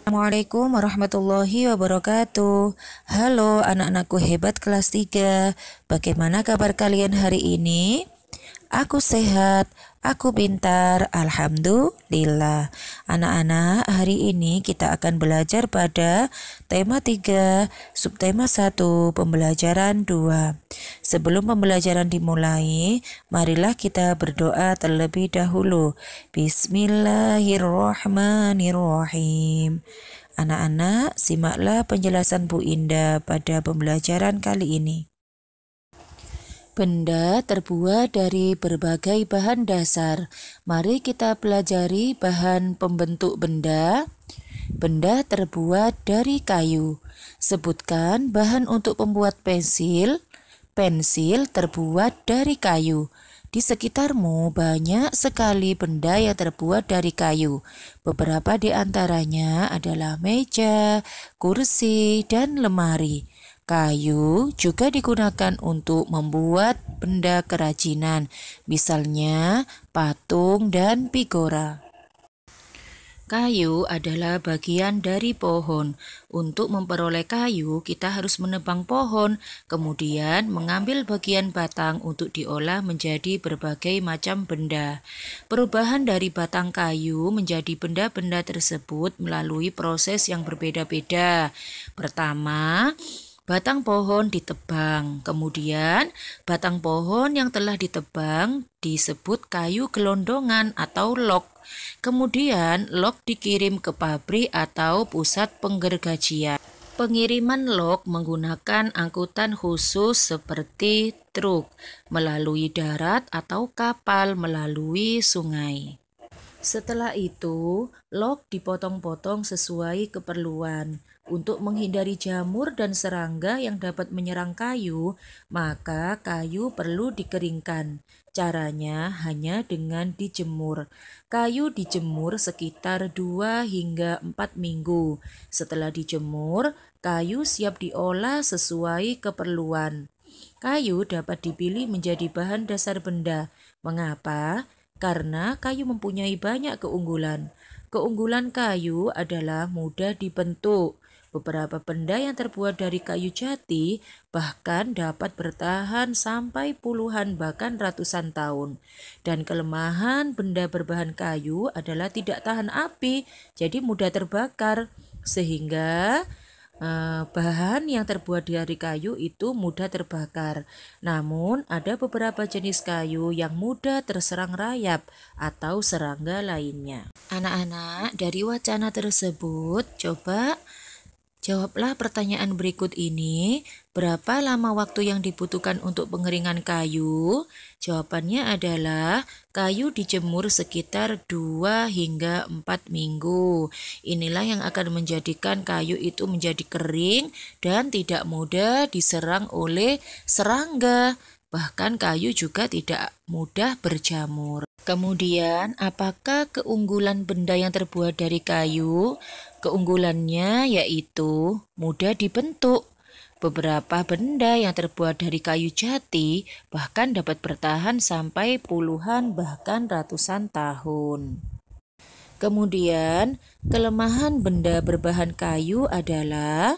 Assalamualaikum warahmatullahi wabarakatuh. Halo anak-anakku hebat kelas 3. Bagaimana kabar kalian hari ini? Aku sehat, aku pintar, alhamdulillah. Anak-anak, hari ini kita akan belajar pada tema 3, subtema 1, pembelajaran 2. Sebelum pembelajaran dimulai, marilah kita berdoa terlebih dahulu. Bismillahirrahmanirrahim. Anak-anak, simaklah penjelasan Bu Indah pada pembelajaran kali ini. Benda terbuat dari berbagai bahan dasar. Mari kita pelajari bahan pembentuk benda. Benda terbuat dari kayu. Sebutkan bahan untuk pembuat pensil. Pensil terbuat dari kayu. Di sekitarmu banyak sekali benda yang terbuat dari kayu. Beberapa di antaranya adalah meja, kursi, dan lemari. Kayu juga digunakan untuk membuat benda kerajinan, misalnya patung dan figura. Kayu adalah bagian dari pohon. Untuk memperoleh kayu, kita harus menebang pohon, kemudian mengambil bagian batang untuk diolah menjadi berbagai macam benda. Perubahan dari batang kayu menjadi benda-benda tersebut melalui proses yang berbeda-beda. Pertama, batang pohon ditebang, kemudian batang pohon yang telah ditebang disebut kayu gelondongan atau log. Kemudian log dikirim ke pabrik atau pusat penggergajian. Pengiriman log menggunakan angkutan khusus seperti truk, melalui darat atau kapal melalui sungai. Setelah itu, log dipotong-potong sesuai keperluan. Untuk menghindari jamur dan serangga yang dapat menyerang kayu, maka kayu perlu dikeringkan. Caranya hanya dengan dijemur. Kayu dijemur sekitar 2 hingga 4 minggu. Setelah dijemur, kayu siap diolah sesuai keperluan. Kayu dapat dipilih menjadi bahan dasar benda. Mengapa? Karena kayu mempunyai banyak keunggulan. Keunggulan kayu adalah mudah dibentuk. Beberapa benda yang terbuat dari kayu jati bahkan dapat bertahan sampai puluhan bahkan ratusan tahun. Dan kelemahan benda berbahan kayu adalah tidak tahan api, jadi mudah terbakar. Sehingga bahan yang terbuat dari kayu itu mudah terbakar. Namun ada beberapa jenis kayu yang mudah terserang rayap atau serangga lainnya. Anak-anak, dari wacana tersebut coba jawablah pertanyaan berikut ini. Berapa lama waktu yang dibutuhkan untuk pengeringan kayu? Jawabannya adalah kayu dijemur sekitar 2 hingga 4 minggu. Inilah yang akan menjadikan kayu itu menjadi kering dan tidak mudah diserang oleh serangga. Bahkan kayu juga tidak mudah berjamur. Kemudian, apakah keunggulan benda yang terbuat dari kayu? Keunggulannya yaitu mudah dibentuk. Beberapa benda yang terbuat dari kayu jati bahkan dapat bertahan sampai puluhan bahkan ratusan tahun. Kemudian, kelemahan benda berbahan kayu adalah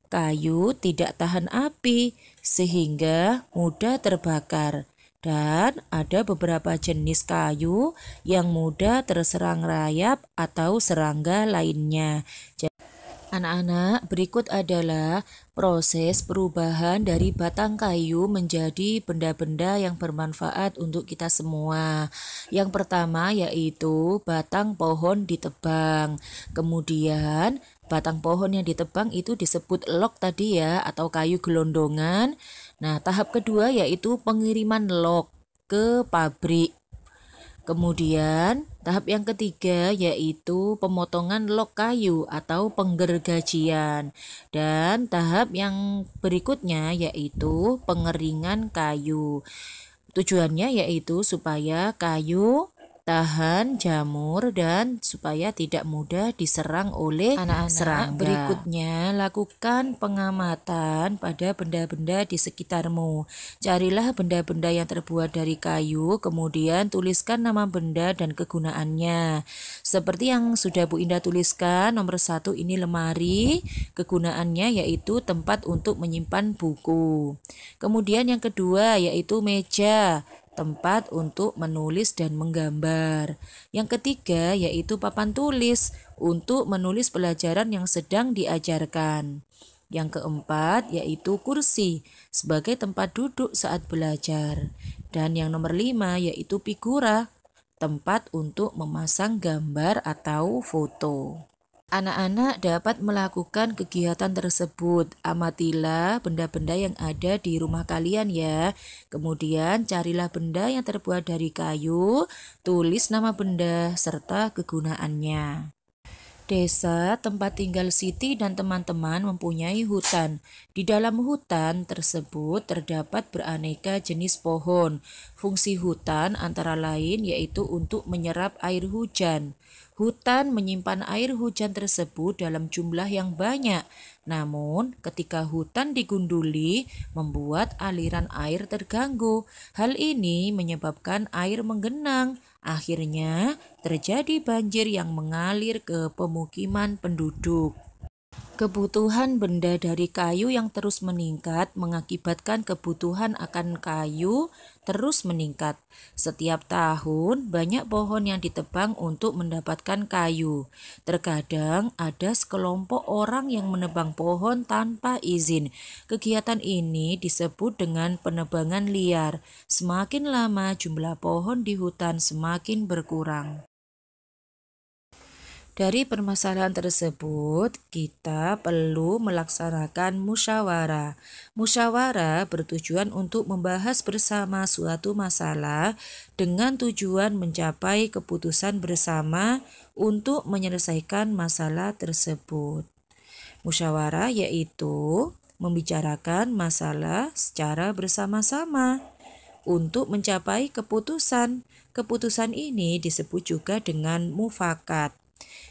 kayu tidak tahan api sehingga mudah terbakar. Dan ada beberapa jenis kayu yang mudah terserang rayap atau serangga lainnya. Anak-anak, berikut adalah proses perubahan dari batang kayu menjadi benda-benda yang bermanfaat untuk kita semua. Yang pertama yaitu batang pohon ditebang. Kemudian batang pohon yang ditebang itu disebut log tadi ya, atau kayu gelondongan. Nah, tahap kedua yaitu pengiriman log ke pabrik. Kemudian, tahap yang ketiga yaitu pemotongan log kayu atau penggergajian. Dan tahap yang berikutnya yaitu pengeringan kayu. Tujuannya yaitu supaya kayu tahan jamur dan supaya tidak mudah diserang oleh serangga. Berikutnya, lakukan pengamatan pada benda-benda di sekitarmu. Carilah benda-benda yang terbuat dari kayu, kemudian tuliskan nama benda dan kegunaannya. Seperti yang sudah Bu Indah tuliskan, nomor 1 ini lemari, kegunaannya yaitu tempat untuk menyimpan buku. Kemudian yang kedua yaitu meja, tempat untuk menulis dan menggambar. Yang ketiga yaitu papan tulis untuk menulis pelajaran yang sedang diajarkan. Yang keempat yaitu kursi sebagai tempat duduk saat belajar. Dan yang nomor 5 yaitu figura, tempat untuk memasang gambar atau foto. Anak-anak dapat melakukan kegiatan tersebut. Amatilah benda-benda yang ada di rumah kalian ya. Kemudian carilah benda yang terbuat dari kayu, tulis nama benda serta kegunaannya. Desa tempat tinggal Siti dan teman-teman mempunyai hutan. Di dalam hutan tersebut terdapat beraneka jenis pohon. Fungsi hutan antara lain yaitu untuk menyerap air hujan. Hutan menyimpan air hujan tersebut dalam jumlah yang banyak. Namun, ketika hutan digunduli, membuat aliran air terganggu. Hal ini menyebabkan air menggenang. Akhirnya, terjadi banjir yang mengalir ke pemukiman penduduk. Kebutuhan benda dari kayu yang terus meningkat mengakibatkan kebutuhan akan kayu terus meningkat. Setiap tahun banyak pohon yang ditebang untuk mendapatkan kayu. Terkadang ada sekelompok orang yang menebang pohon tanpa izin. Kegiatan ini disebut dengan penebangan liar. Semakin lama jumlah pohon di hutan semakin berkurang. Dari permasalahan tersebut, kita perlu melaksanakan musyawarah. Musyawarah bertujuan untuk membahas bersama suatu masalah dengan tujuan mencapai keputusan bersama untuk menyelesaikan masalah tersebut. Musyawarah yaitu membicarakan masalah secara bersama-sama untuk mencapai keputusan. Keputusan ini disebut juga dengan mufakat.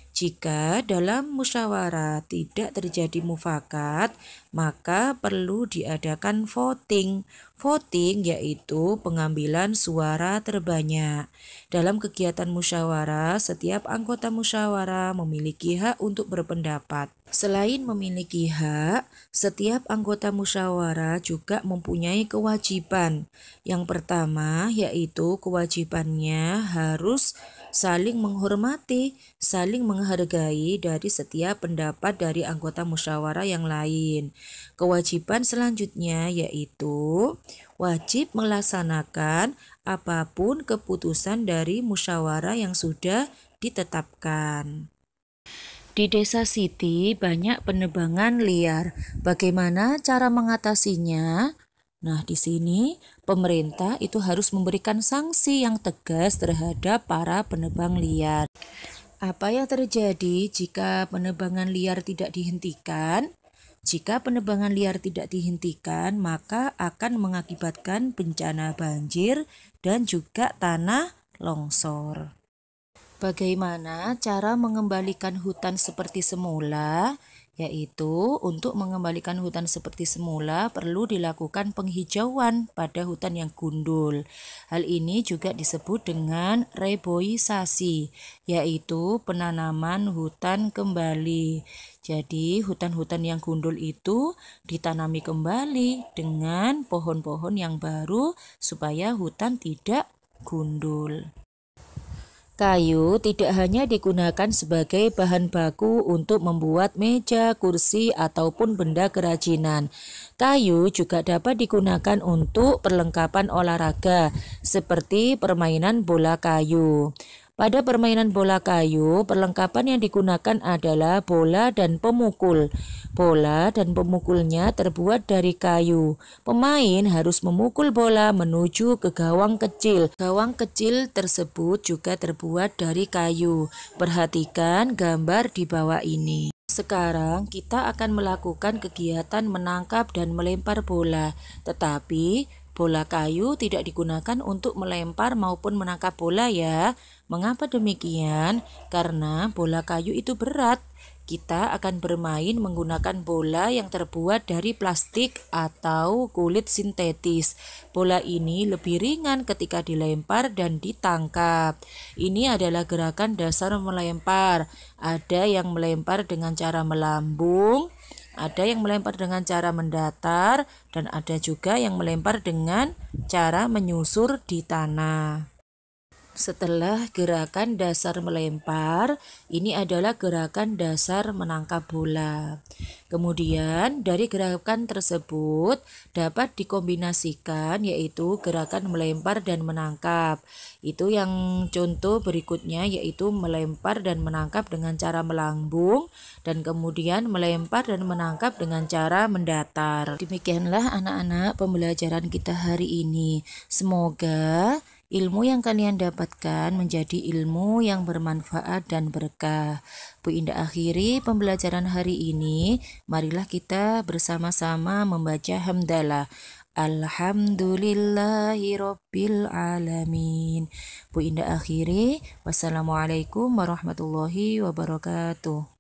Jika dalam musyawarah tidak terjadi mufakat, maka perlu diadakan voting. Voting yaitu pengambilan suara terbanyak. Dalam kegiatan musyawarah, setiap anggota musyawarah memiliki hak untuk berpendapat. Selain memiliki hak, setiap anggota musyawarah juga mempunyai kewajiban. Yang pertama yaitu kewajibannya harus saling menghormati, saling menghargai dari setiap pendapat dari anggota musyawarah yang lain. Kewajiban selanjutnya yaitu wajib melaksanakan apapun keputusan dari musyawarah yang sudah ditetapkan. Di desa Siti banyak penebangan liar. Bagaimana cara mengatasinya? Nah, di sini pemerintah itu harus memberikan sanksi yang tegas terhadap para penebang liar. Apa yang terjadi jika penebangan liar tidak dihentikan? Jika penebangan liar tidak dihentikan, maka akan mengakibatkan bencana banjir dan juga tanah longsor. Bagaimana cara mengembalikan hutan seperti semula? Yaitu untuk mengembalikan hutan seperti semula perlu dilakukan penghijauan pada hutan yang gundul. Hal ini juga disebut dengan reboisasi, yaitu penanaman hutan kembali. Jadi hutan-hutan yang gundul itu ditanami kembali dengan pohon-pohon yang baru supaya hutan tidak gundul. Kayu tidak hanya digunakan sebagai bahan baku untuk membuat meja, kursi, ataupun benda kerajinan. Kayu juga dapat digunakan untuk perlengkapan olahraga, seperti permainan bola kayu. Pada permainan bola kayu, perlengkapan yang digunakan adalah bola dan pemukul. Bola dan pemukulnya terbuat dari kayu. Pemain harus memukul bola menuju ke gawang kecil. Gawang kecil tersebut juga terbuat dari kayu. Perhatikan gambar di bawah ini. Sekarang kita akan melakukan kegiatan menangkap dan melempar bola. Tetapi Bola kayu tidak digunakan untuk melempar maupun menangkap bola ya. Mengapa demikian? Karena bola kayu itu berat. Kita akan bermain menggunakan bola yang terbuat dari plastik atau kulit sintetis. Bola ini lebih ringan ketika dilempar dan ditangkap. Ini adalah gerakan dasar melempar. Ada yang melempar dengan cara melambung, ada yang melempar dengan cara mendatar, dan ada juga yang melempar dengan cara menyusur di tanah. Setelah gerakan dasar melempar, ini adalah gerakan dasar menangkap bola. Kemudian dari gerakan tersebut dapat dikombinasikan yaitu gerakan melempar dan menangkap. Itu yang contoh berikutnya yaitu melempar dan menangkap dengan cara melambung dan kemudian melempar dan menangkap dengan cara mendatar. Demikianlah anak-anak pembelajaran kita hari ini. Semoga ilmu yang kalian dapatkan menjadi ilmu yang bermanfaat dan berkah. Bu Indah akhiri pembelajaran hari ini. Marilah kita bersama-sama membaca hamdalah. Alhamdulillahirabbil alamin. Bu Indah akhiri. Wassalamualaikum warahmatullahi wabarakatuh.